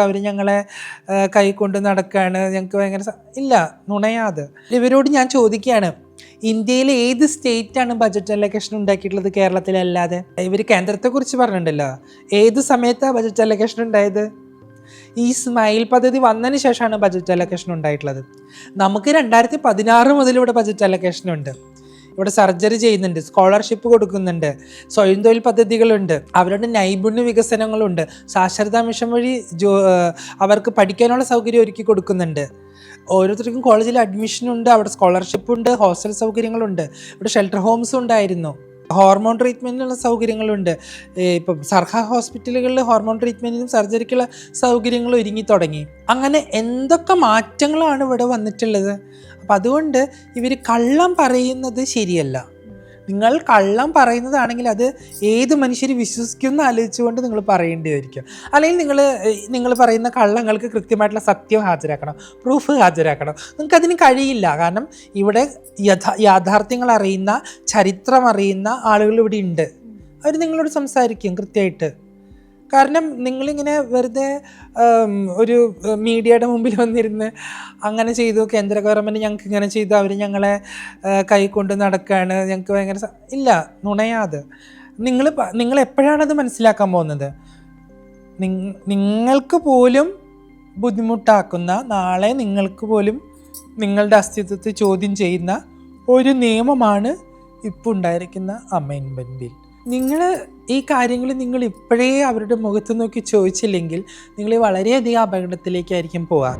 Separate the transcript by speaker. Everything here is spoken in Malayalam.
Speaker 1: അവർ ഞങ്ങളെ കൈക്കൊണ്ട് നടക്കുകയാണ്, ഞങ്ങൾക്ക് ഭയങ്കര ഇല്ല, നുണയാത്. ഇവരോട് ഞാൻ ചോദിക്കുകയാണ്, ഇന്ത്യയിലെ ഏത് സ്റ്റേറ്റാണ് ബജറ്റ് അലൊക്കേഷൻ ഉണ്ടാക്കിയിട്ടുള്ളത് കേരളത്തിലല്ലാതെ? ഇവർ കേന്ദ്രത്തെക്കുറിച്ച് പറഞ്ഞിട്ടുണ്ടല്ലോ, ഏത് സമയത്താണ് ബജറ്റ് അലൊക്കേഷൻ ഉണ്ടായത്? ഈ സ്മൈൽ പദ്ധതി വന്നതിന് ശേഷമാണ് ബജറ്റ് അലൊക്കേഷൻ ഉണ്ടായിട്ടുള്ളത്. നമുക്ക് 2016 മുതൽ ഇവിടെ ബജറ്റ് അലൊക്കേഷൻ ഉണ്ട്. ഇവിടെ സർജറി ചെയ്യുന്നുണ്ട്, സ്കോളർഷിപ്പ് കൊടുക്കുന്നുണ്ട്, സ്വയം തൊഴിൽ പദ്ധതികളുണ്ട്, അവരുടെ നൈപുണ്യ വികസനങ്ങളുണ്ട്, സാക്ഷരതാ മിഷൻ വഴി അവർക്ക് പഠിക്കാനുള്ള സൗകര്യം ഒരുക്കി കൊടുക്കുന്നുണ്ട്. ഓരോരുത്തർക്കും കോളേജിൽ അഡ്മിഷനുണ്ട്, അവിടെ സ്കോളർഷിപ്പ് ഉണ്ട്, ഹോസ്റ്റൽ സൗകര്യങ്ങളുണ്ട്, ഇവിടെ ഷെൽട്ടർ ഹോംസ് ഉണ്ടായിരുന്നു, ഹോർമോൺ ട്രീറ്റ്മെൻറ്റിനുള്ള സൗകര്യങ്ങളുണ്ട്. ഇപ്പം സർക്കാർ ഹോസ്പിറ്റലുകളിൽ ഹോർമോൺ ട്രീറ്റ്മെൻറ്റിനും സർജറിക്കുള്ള സൗകര്യങ്ങൾ ഒരുങ്ങി തുടങ്ങി. അങ്ങനെ എന്തൊക്കെ മാറ്റങ്ങളാണ് ഇവിടെ വന്നിട്ടുള്ളത്. അപ്പം അതുകൊണ്ട് ഇവർ കള്ളം പറയുന്നത് ശരിയല്ല. നിങ്ങൾ കള്ളം പറയുന്നതാണെങ്കിൽ അത് ഏത് മനുഷ്യർ വിശ്വസിക്കുമെന്ന് ആലോചിച്ചുകൊണ്ട് നിങ്ങൾ പറയേണ്ടിയായിരിക്കും. അല്ലെങ്കിൽ നിങ്ങൾ പറയുന്ന കള്ളങ്ങൾക്ക് കൃത്യമായിട്ടുള്ള സത്യം ഹാജരാക്കണം, പ്രൂഫ് ഹാജരാക്കണം. നിങ്ങൾക്കതിന് കഴിയില്ല. കാരണം ഇവിടെ യാഥാർത്ഥ്യങ്ങൾ അറിയുന്ന, ചരിത്രം അറിയുന്ന ആളുകൾ ഇവിടെ ഉണ്ട്. അവർ നിങ്ങളോട് സംസാരിക്കും കൃത്യമായിട്ട്. കാരണം നിങ്ങളിങ്ങനെ വെറുതെ ഒരു മീഡിയയുടെ മുമ്പിൽ വന്നിരുന്ന് അങ്ങനെ ചെയ്തു, കേന്ദ്ര ഗവൺമെൻറ് ഞങ്ങൾക്ക് ഇങ്ങനെ ചെയ്തു, അവർ ഞങ്ങളെ കൈക്കൊണ്ട് നടക്കുകയാണ്, ഞങ്ങൾക്ക് ഭയങ്കര ഇല്ല, നുണയാത്. നിങ്ങൾ എപ്പോഴാണത് മനസ്സിലാക്കാൻ പോകുന്നത്? നിങ്ങൾക്ക് പോലും ബുദ്ധിമുട്ടാക്കുന്ന, നാളെ നിങ്ങൾക്ക് പോലും നിങ്ങളുടെ അസ്തിത്വത്തെ ചോദ്യം ചെയ്യുന്ന ഒരു നിയമമാണ് ഇപ്പോൾ ഉണ്ടായിരിക്കുന്ന അമെൻഡ്മെൻറ്റ് ബിൽ. നിങ്ങൾ ഈ കാര്യങ്ങൾ നിങ്ങൾ ഇപ്പോഴേ അവരുടെ മുഖത്ത് നോക്കി ചോദിച്ചില്ലെങ്കിൽ നിങ്ങൾ വളരെയധികം അപകടത്തിലേക്കായിരിക്കും പോവുക.